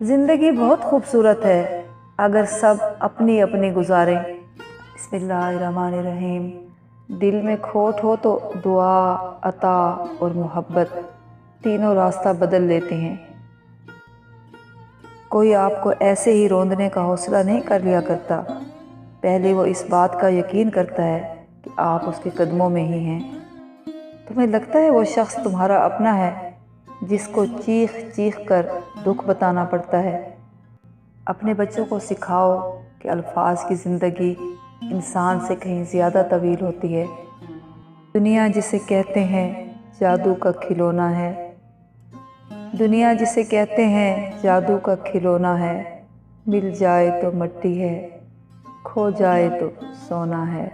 ज़िंदगी बहुत खूबसूरत है अगर सब अपनी अपनी गुजारें। बिस्मिल्लाहिर्रहमानिर्रहीम। दिल में खोट हो तो दुआ, अता और मोहब्बत तीनों रास्ता बदल लेती हैं। कोई आपको ऐसे ही रोंदने का हौसला नहीं कर लिया करता, पहले वो इस बात का यकीन करता है कि आप उसके कदमों में ही हैं। तुम्हें लगता है वो शख्स तुम्हारा अपना है जिसको चीख चीख कर दुख बताना पड़ता है। अपने बच्चों को सिखाओ कि अल्फाज की ज़िंदगी इंसान से कहीं ज़्यादा तवील होती है। दुनिया जिसे कहते हैं जादू का खिलौना है, दुनिया जिसे कहते हैं जादू का खिलौना है। मिल जाए तो मिट्टी है, खो जाए तो सोना है।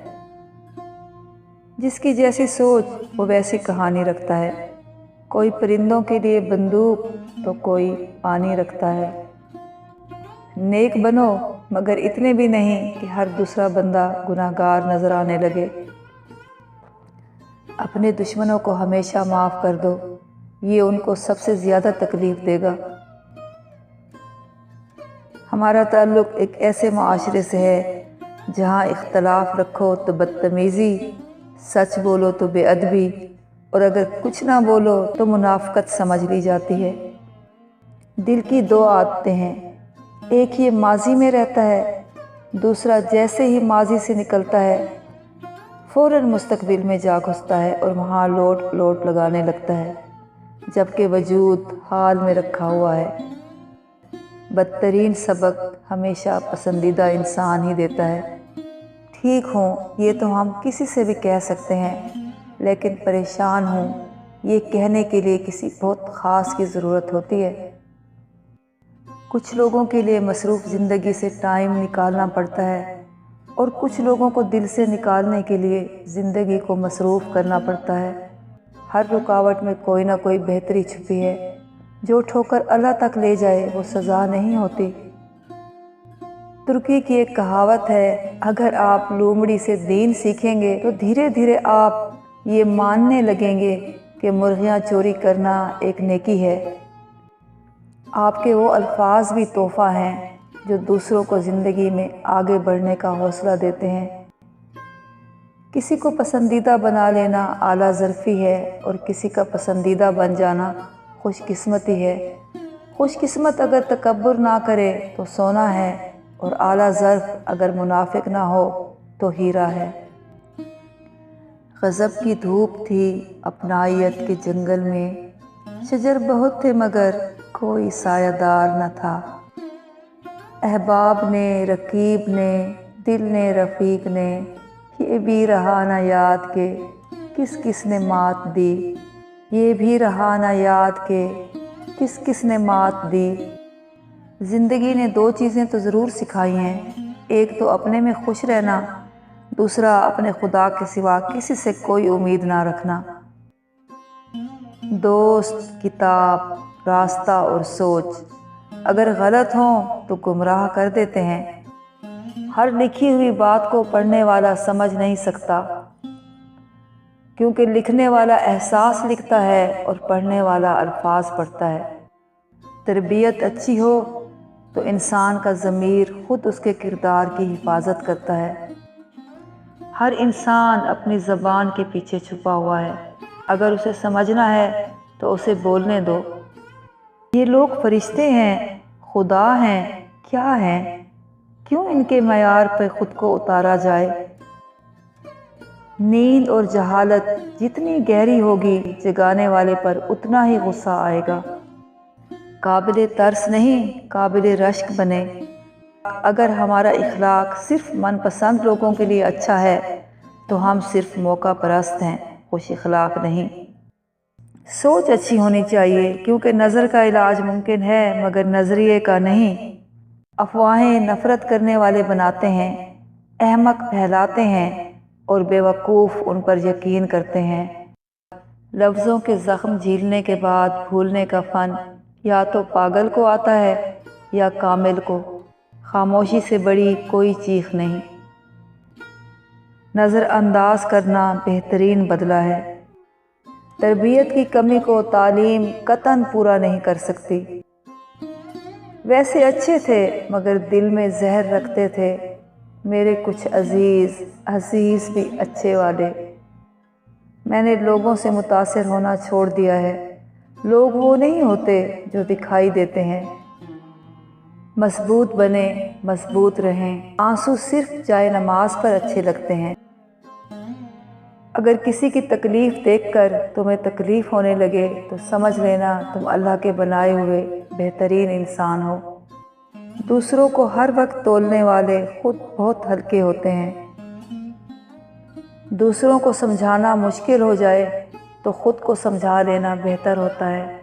जिसकी जैसी सोच वो वैसी कहानी रखता है। कोई परिंदों के लिए बंदूक तो कोई पानी रखता है। नेक बनो मगर इतने भी नहीं कि हर दूसरा बंदा गुनाहगार नजर आने लगे। अपने दुश्मनों को हमेशा माफ़ कर दो, ये उनको सबसे ज़्यादा तकलीफ़ देगा। हमारा ताल्लुक़ एक ऐसे माशरे से है जहाँ इख्तलाफ रखो तो बदतमीज़ी, सच बोलो तो बेअदबी और अगर कुछ ना बोलो तो मुनाफ़कत समझ ली जाती है। दिल की दो आदतें हैं, एक ये माजी में रहता है, दूसरा जैसे ही माजी से निकलता है फ़ौरन मुस्तकबिल में जा घुसता है और वहाँ लोट लोट लगाने लगता है, जबकि वजूद हाल में रखा हुआ है। बदतरीन सबक हमेशा पसंदीदा इंसान ही देता है। ठीक हूँ ये तो हम किसी से भी कह सकते हैं, लेकिन परेशान हूँ ये कहने के लिए किसी बहुत ख़ास की ज़रूरत होती है। कुछ लोगों के लिए मसरूफ़ ज़िंदगी से टाइम निकालना पड़ता है और कुछ लोगों को दिल से निकालने के लिए ज़िंदगी को मसरूफ़ करना पड़ता है। हर रुकावट में कोई ना कोई बेहतरी छुपी है, जो ठोकर अल्लाह तक ले जाए वो सज़ा नहीं होती। तुर्की की एक कहावत है, अगर आप लोमड़ी से दीन सीखेंगे तो धीरे धीरे आप ये मानने लगेंगे कि मुर्गियाँ चोरी करना एक नेकी है। आपके वो अल्फाज भी तोहफ़ा हैं जो दूसरों को ज़िंदगी में आगे बढ़ने का हौसला देते हैं। किसी को पसंदीदा बना लेना आला ज़र्फ़ी है और किसी का पसंदीदा बन जाना खुशकिस्मती है। खुशकिस्मत अगर तकब्बुर ना करे तो सोना है और आला ज़र्फ़ अगर मुनाफिक ना हो तो हीरा है। गज़ब की धूप थी अपनायत के जंगल में, शजर बहुत थे मगर कोई सायादार न था। अहबाब ने, रकीब ने, दिल ने, रफ़ीक ने, ये भी रहा न याद के किस किस ने मात दी, ये भी रहा न याद के किस किस ने मात दी। ज़िंदगी ने दो चीज़ें तो ज़रूर सिखाई हैं, एक तो अपने में खुश रहना, दूसरा अपने खुदा के सिवा किसी से कोई उम्मीद ना रखना। दोस्त, किताब, रास्ता और सोच अगर गलत हों तो गुमराह कर देते हैं। हर लिखी हुई बात को पढ़ने वाला समझ नहीं सकता, क्योंकि लिखने वाला एहसास लिखता है और पढ़ने वाला अल्फाज पढ़ता है। तरबियत अच्छी हो तो इंसान का ज़मीर खुद उसके किरदार की हिफाजत करता है। हर इंसान अपनी ज़बान के पीछे छुपा हुआ है, अगर उसे समझना है तो उसे बोलने दो। ये लोग फरिश्ते हैं, खुदा हैं, क्या हैं? क्यों इनके मयार पर ख़ुद को उतारा जाए? नींद और जहालत जितनी गहरी होगी जगाने वाले पर उतना ही गुस्सा आएगा। काबिल तरस नहीं, काबिल रश्क बने। अगर हमारा इखलाक सिर्फ मनपसंद लोगों के लिए अच्छा है तो हम सिर्फ मौका परस्त हैं, खुश इखलाक नहीं। सोच अच्छी होनी चाहिए क्योंकि नज़र का इलाज मुमकिन है मगर नज़रिए का नहीं। अफवाहें नफ़रत करने वाले बनाते हैं, अहमक बहलाते हैं और बेवकूफ़ उन पर यकीन करते हैं। लफ्ज़ों के ज़ख्म झीलने के बाद भूलने का फ़न या तो पागल को आता है या कामिल को। खामोशी से बड़ी कोई चीख नहीं। नज़रअंदाज करना बेहतरीन बदला है। तरबियत की कमी को तालीम कतन पूरा नहीं कर सकती। ویسے اچھے تھے مگر دل میں زہر رکھتے تھے، میرے کچھ عزیز بھی اچھے والے۔ میں نے لوگوں سے متاثر ہونا چھوڑ دیا ہے، لوگ وہ نہیں ہوتے جو دکھائی دیتے ہیں۔ مضبوط بنیں، مضبوط رہیں، آنسو صرف جائے نماز پر اچھے لگتے ہیں۔ اگر کسی کی تکلیف دیکھ کر تمہیں تکلیف ہونے لگے تو سمجھ لینا تم اللہ کے بنائے ہوئے بہترین انسان ہو۔ دوسروں کو ہر وقت تولنے والے خود بہت ہلکے ہوتے ہیں۔ دوسروں کو سمجھانا مشکل ہو جائے تو خود کو سمجھا لینا بہتر ہوتا ہے۔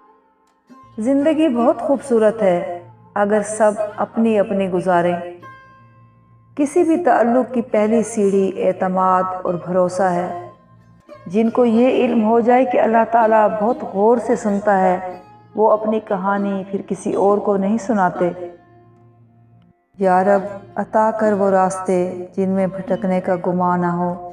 زندگی بہت خوبصورت ہے اگر سب اپنی اپنی گزاریں۔ کسی بھی تعلق کی پہلی سیڑھی اعتماد اور بھروسہ ہے۔ جن کو یہ علم ہو جائے کہ اللہ تعالیٰ بہت غور سے سنتا ہے، وہ اپنی کہانی پھر کسی اور کو نہیں سناتے۔ یا رب عطا کر وہ راستے جن میں بھٹکنے کا گمان نہ ہو۔